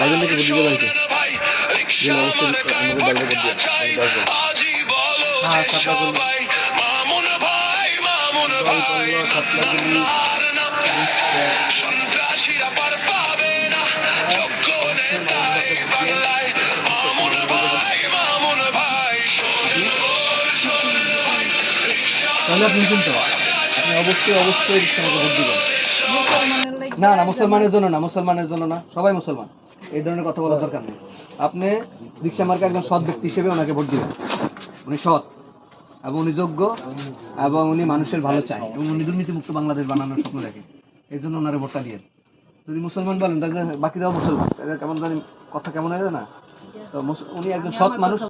ভাইজান থেকে বুঝিয়ে বাড়িতে যে অবশ্যই আমাদের বাইরে বলতে হ্যাঁ সাপলাগুলি তাহলে আপনি চিন্তা আপনি অবশ্যই রিক্সাকে ভোট দিবেন। না না মুসলমানের জন্য না, সবাই মুসলমান, এই ধরনের কথা বলার দরকার নেই। আপনি রিক্সা মার্কা একজন সৎ ব্যক্তি হিসেবে ওনাকে ভোট দিবেন। উনি সৎ এবং উনি যোগ্য এবং উনি মানুষের ভালো চায় এবং উনি দুর্নীতিমুক্ত বাংলাদেশ বানানোর স্বপ্ন দেখে, এই জন্য ওনারে ভোটটা দিয়ে। যদি মুসলমান বলেন তাহলে বাকিরাও মুসলমান, কেমন জানি কথা কেমন হয়ে যায় না? তো উনি একজন সৎ মানুষ।